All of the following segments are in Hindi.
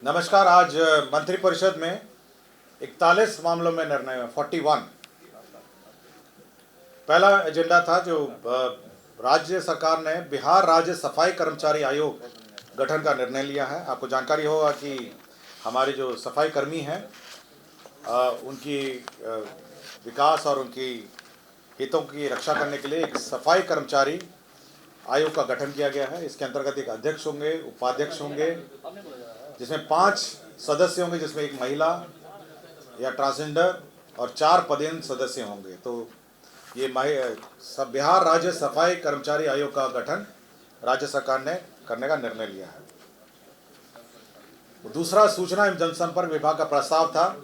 नमस्कार। आज मंत्रिपरिषद में 41 मामलों में निर्णय हुआ। 41 पहला एजेंडा था जो राज्य सरकार ने बिहार राज्य सफाई कर्मचारी आयोग गठन का निर्णय लिया है। आपको जानकारी होगा कि हमारे जो सफाई कर्मी हैं उनकी विकास और उनकी हितों की रक्षा करने के लिए एक सफाई कर्मचारी आयोग का गठन किया गया है। इसके अंतर्गत एक अध्यक्ष होंगे, उपाध्यक्ष होंगे, जिसमें 5 सदस्य होंगे, जिसमें एक महिला या ट्रांसजेंडर और 4 पदेन सदस्य होंगे। तो ये सब बिहार राज्य सफाई कर्मचारी आयोग का गठन राज्य सरकार ने करने का निर्णय लिया है। दूसरा सूचना एवं जनसंपर्क विभाग का प्रस्ताव था,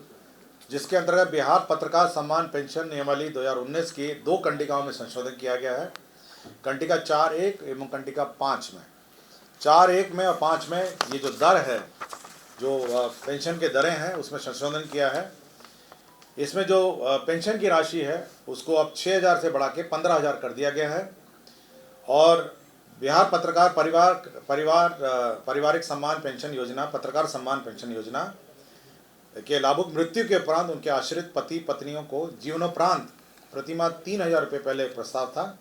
जिसके अंतर्गत बिहार पत्रकार सम्मान पेंशन नियमावली 2019 की 2 कंडिकाओं में संशोधन किया गया है। कंडिका 4.1 एवं कंडिका 5 में 4.1 में और 5 में ये जो दर है, जो पेंशन के दरें हैं, उसमें संशोधन किया है। इसमें जो पेंशन की राशि है उसको अब 6,000 से बढ़ा के 15,000 कर दिया गया है। और बिहार पत्रकार पारिवारिक सम्मान पेंशन योजना, पत्रकार सम्मान पेंशन योजना के लाभुक मृत्यु के उपरांत उनके आश्रित पति पत्नियों को जीवनोपरांत प्रतिमाह 3,000 रुपये पहले प्रस्ताव था,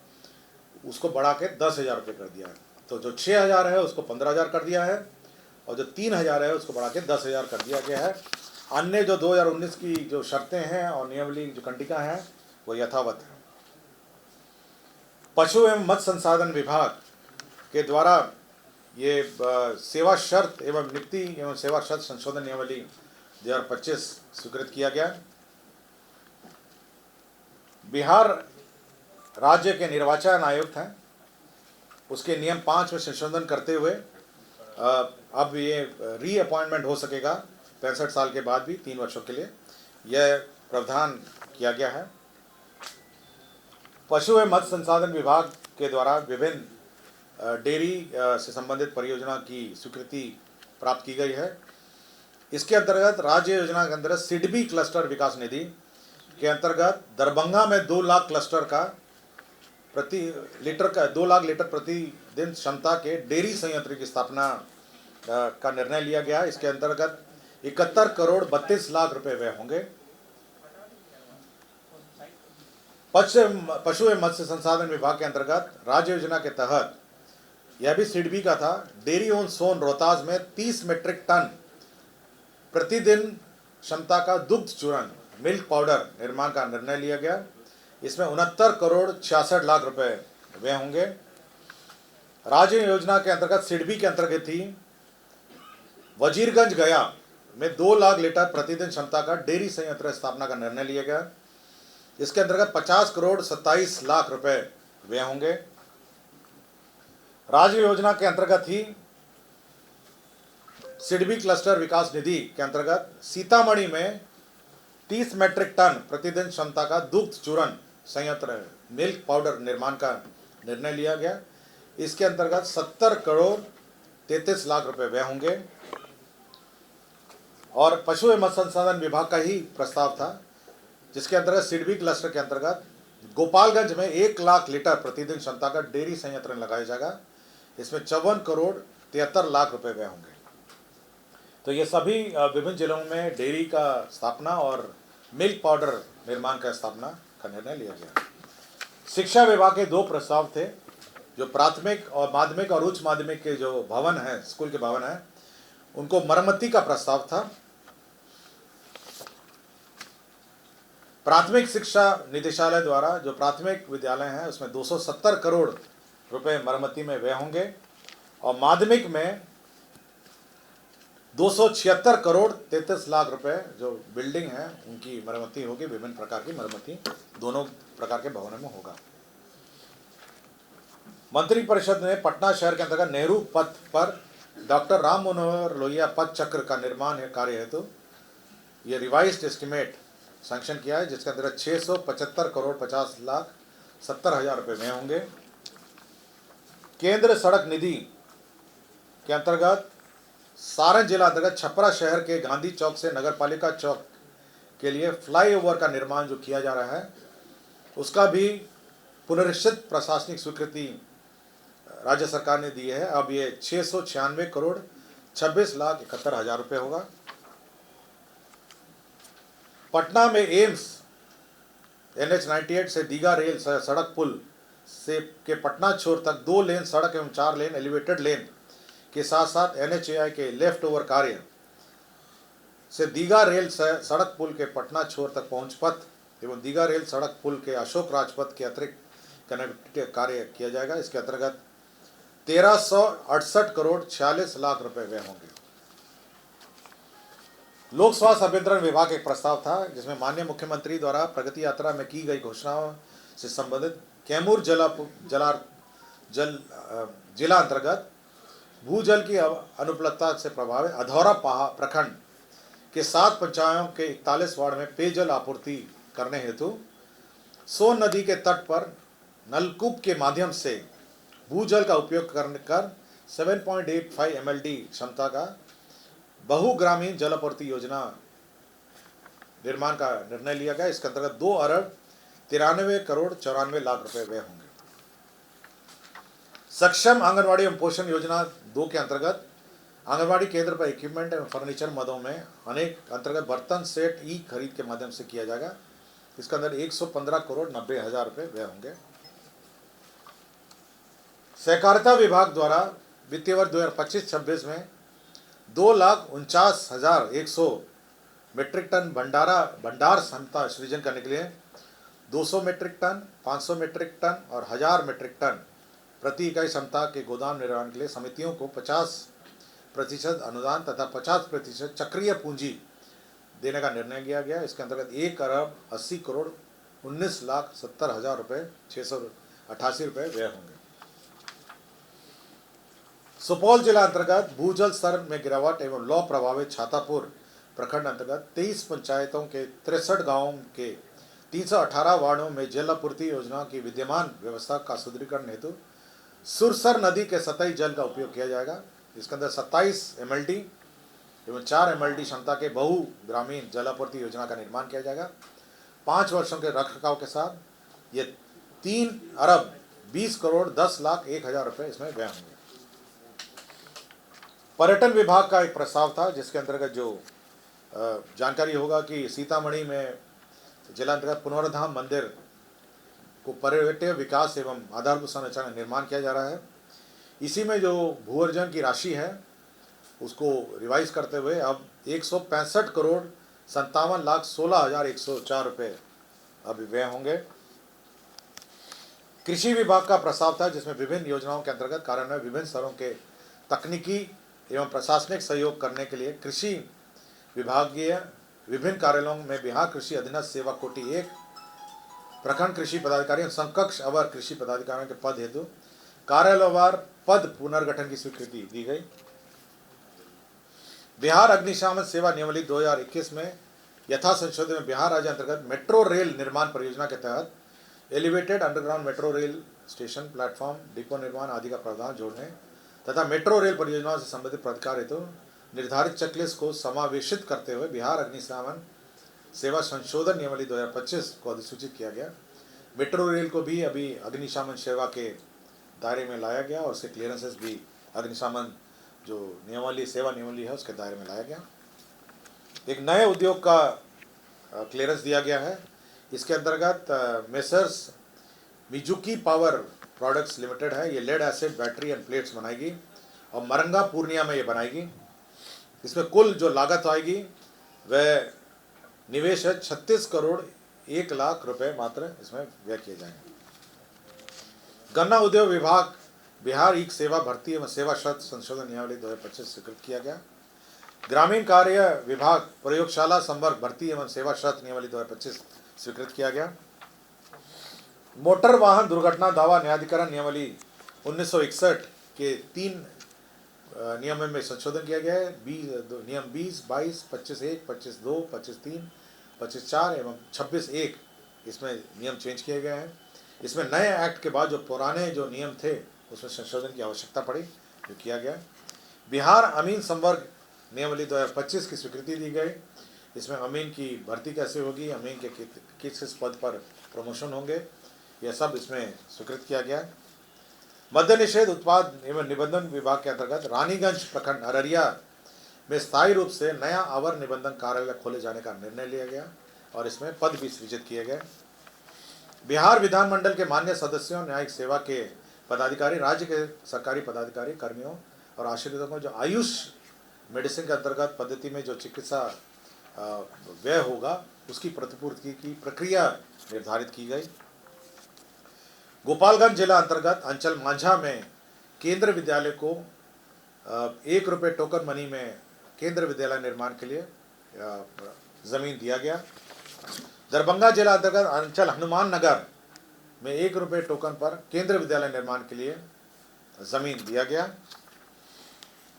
उसको बढ़ा के 10,000 रुपये कर दिया है। तो जो 6,000 है उसको 15,000 कर दिया है और जो 3,000 है उसको बढ़ा के 10,000 कर दिया गया है। अन्य जो 2019 की जो शर्तें हैं और नियमावली जो कंडिका हैं वो यथावत है। पशु एवं मत्स्य संसाधन विभाग के द्वारा ये सेवा शर्त एवं नियुक्ति एवं सेवा शर्त संशोधन नियमावली 2025 स्वीकृत किया गया। बिहार राज्य के निर्वाचन आयुक्त हैं, उसके नियम 5 में संशोधन करते हुए अब ये रीअपॉइंटमेंट हो सकेगा 65 साल के बाद भी 3 वर्षों के लिए, यह प्रावधान किया गया है। पशु एवं मत्स्य संसाधन विभाग के द्वारा विभिन्न डेयरी से संबंधित परियोजना की स्वीकृति प्राप्त की गई है। इसके अंतर्गत राज्य योजना के अंतर्गत सिडबी क्लस्टर विकास निधि के अंतर्गत दरभंगा में 2 लाख क्लस्टर का 2 लाख लीटर प्रतिदिन क्षमता के डेयरी संयंत्र की स्थापना का निर्णय लिया गया। इसके अंतर्गत 71 करोड़ 32 लाख रुपए व्यय होंगे। पशु एवं मत्स्य संसाधन विभाग के अंतर्गत राज्य योजना के तहत यह भी सिडबी का था, डेयरी ऑन सोन रोहतास में 30 मीट्रिक टन प्रतिदिन क्षमता का दुग्ध चूर्ण मिल्क पाउडर निर्माण का निर्णय लिया गया। इसमें 69 करोड़ 66 लाख रुपए व्यय होंगे। राज्य योजना के अंतर्गत सिडबी के अंतर्गत थी वजीरगंज गया में 2 लाख लीटर प्रतिदिन क्षमता का डेयरी संयंत्र स्थापना का निर्णय लिया गया। इसके अंतर्गत 50 करोड़ 27 लाख रुपए व्यय होंगे। राज्य योजना के अंतर्गत ही सिडबी क्लस्टर विकास निधि के अंतर्गत सीतामढ़ी में 30 मीट्रिक टन प्रतिदिन क्षमता का दुग्ध चूर्ण संयंत्र मिल्क पाउडर निर्माण का निर्णय लिया गया। इसके अंतर्गत 70 करोड़ 33 लाख रुपए व्यय होंगे। और पशु एवं मत्स्य संसाधन विभाग का ही प्रस्ताव था, जिसके अंतर्गत सिडबी क्लस्टर के अंतर्गत गोपालगंज में 1 लाख लीटर प्रतिदिन क्षमता का डेयरी संयंत्र लगाया जाएगा। इसमें 54 करोड़ 73 लाख रुपए व्यय होंगे। तो ये सभी विभिन्न जिलों में डेयरी का स्थापना और मिल्क पाउडर निर्माण का स्थापना का निर्णय लिया गया। शिक्षा विभाग के 2 प्रस्ताव थे, जो प्राथमिक और माध्यमिक और उच्च माध्यमिक के जो भवन हैं, स्कूल के भवन हैं, उनको मरम्मती का प्रस्ताव था। प्राथमिक शिक्षा निदेशालय द्वारा जो प्राथमिक विद्यालय हैं उसमें 270 करोड़ रुपए मरम्मती में व्यय होंगे और माध्यमिक में 276 करोड़ 33 लाख रुपए जो बिल्डिंग है उनकी मरम्मती होगी। विभिन्न प्रकार की मरम्मती दोनों प्रकार के भवनों में होगा। मंत्रिपरिषद ने पटना शहर के अंतर्गत नेहरू पथ पर डॉक्टर राम मनोहर लोहिया पथ चक्र का निर्माण कार्य हेतु ये रिवाइज्ड एस्टिमेट सैंक्शन किया है, जिसके अंतर्गत 675 करोड़ 50 लाख 70 हजार रुपये व्यय होंगे। केंद्र सड़क निधि के अंतर्गत सारण जिला अंतर्गत छपरा शहर के गांधी चौक से नगरपालिका चौक के लिए फ्लाईओवर का निर्माण जो किया जा रहा है, उसका भी पुनरीक्षित प्रशासनिक स्वीकृति राज्य सरकार ने दी है। अब ये 696 करोड़ 26,71,000 रुपये होगा। पटना में एम्स NH-98 से दीघा रेल सड़क पुल से के पटना छोर तक 2 लेन सड़क एवं 4 लेन एलिवेटेड लेन के साथ साथ NHAI के लेफ्ट ओवर कार्य से दीघा रेल सड़क पुल के पटना छोर तक पहुंच पथ एवं दीघा रेल सड़क पुल के अशोक राजपथ के अतिरिक्त कनेक्टिविटी कार्य किया जाएगा। इसके अंतर्गत 1368 करोड़ 46 लाख रुपए व्यय होंगे। लोक स्वास्थ्य अभियंत्रण विभाग एक प्रस्ताव था जिसमें माननीय मुख्यमंत्री द्वारा प्रगति यात्रा में की गई घोषणाओं से संबंधित कैमूर जिला अंतर्गत भूजल की अनुपलब्धता से प्रभावित अधौरा प्रखंड के 7 पंचायतों के 41 वार्ड में पेयजल आपूर्ति करने हेतु सोन नदी के तट पर नलकूप के माध्यम से भूजल का उपयोग कर 7.85 MLD क्षमता का बहुग्रामीण जल आपूर्ति योजना निर्माण का निर्णय लिया गया। इसके अंतर्गत 2 अरब 93 करोड़ 94 लाख रुपए व्यय होंगे। सक्षम आंगनवाड़ी एवं पोषण योजना 2 के अंतर्गत आंगनवाड़ी केंद्र पर इक्विपमेंट एवं फर्नीचर मदों में अनेक अंतर्गत बर्तन सेट खरीद के माध्यम से किया जाएगा। इसके अंदर 115 करोड़ 90 हजार रुपये व्यय होंगे। सहकारिता विभाग द्वारा वित्तीय वर्ष 2025-26 में 2,49,100 मीट्रिक टन भंडार क्षमता सृजन करने के लिए 200 मीट्रिक टन, 500 मीट्रिक टन और 1000 मीट्रिक टन प्रति इकाई क्षमता के गोदाम निर्माण के लिए समितियों को 50% अनुदान तथा 50% चक्रीय पूंजी देने का निर्णय लिया गया। इसके अंतर्गत 1 अरब 80 करोड़ 19,70,000 रुपये 688 रुपये व्यय होंगे। सुपौल जिला अंतर्गत भूजल स्तर में गिरावट एवं लौ प्रभावित छातापुर प्रखंड अंतर्गत 23 पंचायतों के 63 गांवों के 318 वार्डों में जल आपूर्ति योजना की विद्यमान व्यवस्था का सुदृढ़ीकरण हेतु सुरसर नदी के सतही जल का उपयोग किया जाएगा। इसके अंदर 27 MLD एवं 4 MLD क्षमता के बहु ग्रामीण जल आपूर्ति योजना का निर्माण किया जाएगा। 5 वर्षों के रखरखाव के साथ ये 3 अरब 20 करोड़ 10 लाख 1 हजार रुपये इसमें व्यय होंगे। पर्यटन विभाग का एक प्रस्ताव था जिसके अंतर्गत जो जानकारी होगा कि सीतामढ़ी में जिला अंतर्गत पुनर्धाम मंदिर को पर्यटन विकास एवं आधारभूत संरचना का निर्माण किया जा रहा है। इसी में जो भू अर्जन की राशि है उसको रिवाइज करते हुए अब 165 करोड़ 57 लाख 16,104 रुपये अब व्यय होंगे। कृषि विभाग का प्रस्ताव था जिसमें विभिन्न योजनाओं के अंतर्गत कार्यान्वयन विभिन्न स्तरों के तकनीकी एवं प्रशासनिक सहयोग करने के लिए कृषि विभागीय विभिन्न कार्यालयों में बिहार कृषि अधीनस्थ सेवा कोटि 1 प्रखंड कृषि पदाधिकारी और समकक्ष अवर कृषि पदाधिकारियों के पद हेतु कार्यालयवार पद पुनर्गठन की स्वीकृति दी गई। बिहार अग्निशमन सेवा नियमावली 2021 में यथा संशोधन में बिहार राज्य अंतर्गत मेट्रो रेल निर्माण परियोजना के तहत elevated underground metro rail station platform depot निर्माण आदि का प्रावधान जोड़ने तथा मेट्रो रेल परियोजनाओं से संबंधित प्राधिकार हेतु निर्धारित चेकलिस्ट को समावेशित करते हुए बिहार अग्निशमन सेवा संशोधन नियमावली 2025 को अधिसूचित किया गया। मेट्रो रेल को भी अभी अग्निशमन सेवा के दायरे में लाया गया और उसके क्लियरेंसेस भी अग्निशमन जो नियमावली सेवा नियमावली है उसके दायरे में लाया गया। एक नए उद्योग का क्लियरेंस दिया गया है। इसके अंतर्गत Messrs Mizuki power products limited है, ये lead acid battery and plates बनाएगी और मरंगा पूर्णिया में ये बनाएगी। इसमें कुल जो लागत आएगी वह निवेश है 36 करोड़ 1 लाख रुपए मात्र इसमें व्यय किए जाएंगे। गन्ना उद्योग विभाग बिहार ईक सेवा भर्ती एवं सेवा शर्त संशोधन नियमावली 2025 स्वीकृत किया गया। ग्रामीण कार्य विभाग प्रयोगशाला संवर्ग भर्ती एवं सेवा शर्त नियमावली 2025 स्वीकृत किया गया। मोटर वाहन दुर्घटना दावा न्यायाधिकरण नियमावली 1961 के 3 नियम में संशोधन किया गया है। नियम 20, 22, 25(1), 25(2), 25(3), 25(4) एवं 26(1) इसमें नियम चेंज किए गए हैं। इसमें नए एक्ट के बाद जो पुराने जो नियम थे उसमें संशोधन की आवश्यकता पड़ी जो किया गया। बिहार अमीन संवर्ग नियमावली 2025 की स्वीकृति दी गई। इसमें अमीन की भर्ती कैसे होगी, अमीन के किस किस पद पर प्रमोशन होंगे, यह सब इसमें स्वीकृत किया गया। मद्य निषेध उत्पाद एवं निबंधन विभाग के अंतर्गत रानीगंज प्रखंड अररिया में स्थायी रूप से नया अवर निबंधन कार्यालय खोले जाने का निर्णय लिया गया और इसमें पद भी सृजित किए गए। बिहार विधानमंडल के मान्य सदस्यों, न्यायिक सेवा के पदाधिकारी, राज्य के सरकारी पदाधिकारी, कर्मियों और आश्रितों को जो आयुष मेडिसिन के अंतर्गत पद्धति में जो चिकित्सा व्यय होगा उसकी प्रतिपूर्ति की प्रक्रिया निर्धारित की गई। गोपालगंज जिला अंतर्गत अंचल मांझा में केंद्र विद्यालय को 1 रुपये टोकन मनी में केंद्र विद्यालय निर्माण के लिए जमीन दिया गया। दरभंगा जिला अंतर्गत अंचल हनुमान नगर में 1 रुपये टोकन पर केंद्र विद्यालय निर्माण के लिए जमीन दिया गया।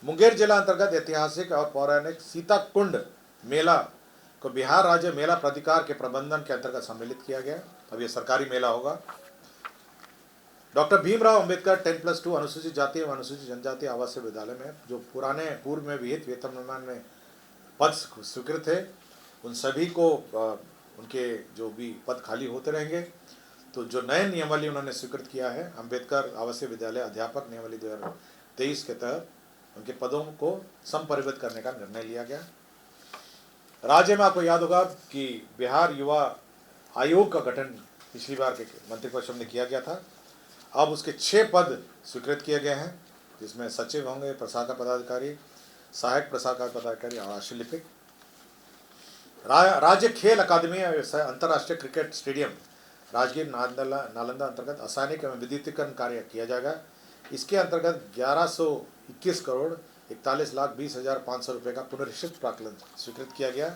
मुंगेर जिला अंतर्गत ऐतिहासिक और पौराणिक सीता कुंड मेला को बिहार राज्य मेला प्राधिकार के प्रबंधन के अंतर्गत सम्मिलित किया गया। अब यह सरकारी मेला होगा। डॉक्टर भीमराव अंबेडकर 10+2 अनुसूचित जाति एवं अनुसूचित जनजाति आवासीय विद्यालय में जो पूर्व में विहित वेतन निर्माण में पद स्वीकृत थे उन सभी को उनके जो भी पद खाली होते रहेंगे। तो जो नए नियमावली उन्होंने स्वीकृत किया है अम्बेडकर आवासीय विद्यालय अध्यापक नियमावली 2023 के तहत उनके पदों को संपरिवर्तित करने का निर्णय लिया गया। राज्य में आपको याद होगा कि बिहार युवा आयोग का गठन पिछली बार के मंत्रिपरिषद में किया गया था। अब उसके 6 पद स्वीकृत किए गए हैं, जिसमें सचिव होंगे, प्रशाखा पदाधिकारी, सहायक प्रशाखा पदाधिकारी और आशुलिपिक। राज्य खेल अकादमी अंतर्राष्ट्रीय क्रिकेट स्टेडियम राजगीर नालंदा अंतर्गत असैनिक एवं विद्युतीकरण कार्य किया जाएगा। इसके अंतर्गत 1121 करोड़ 41,20,500 रुपये का पुनरीक्षित प्राक्कलन स्वीकृत किया गया।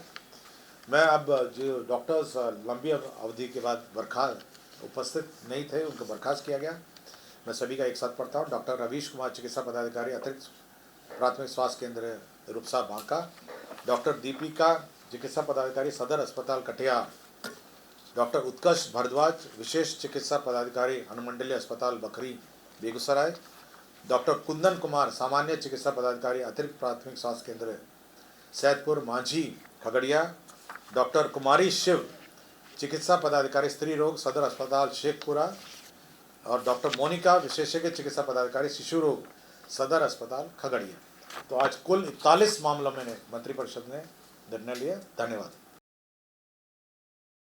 मैं अब जो डॉक्टर्स लंबी अवधि के बाद उपस्थित नहीं थे उनको बर्खास्त किया गया। मैं सभी का एक साथ पढ़ता हूँ। डॉक्टर रवीश कुमार चिकित्सा पदाधिकारी अतिरिक्त प्राथमिक स्वास्थ्य केंद्र रूपसा बांका, डॉक्टर दीपिका चिकित्सा पदाधिकारी सदर अस्पताल कटिहार, डॉक्टर उत्कर्ष भारद्वाज विशेष चिकित्सा पदाधिकारी अनुमंडलीय अस्पताल बखरी बेगूसराय, डॉक्टर कुंदन कुमार सामान्य चिकित्सा पदाधिकारी अतिरिक्त प्राथमिक स्वास्थ्य केंद्र सैदपुर मांझी खगड़िया, डॉक्टर कुमारी शिव चिकित्सा पदाधिकारी स्त्री रोग सदर अस्पताल शेखपुरा और डॉक्टर मोनिका विशेषज्ञ चिकित्सा पदाधिकारी शिशु रोग सदर अस्पताल खगड़िया। तो आज कुल 41 मामलों में मंत्रिपरिषद ने निर्णय लिया। धन्यवाद।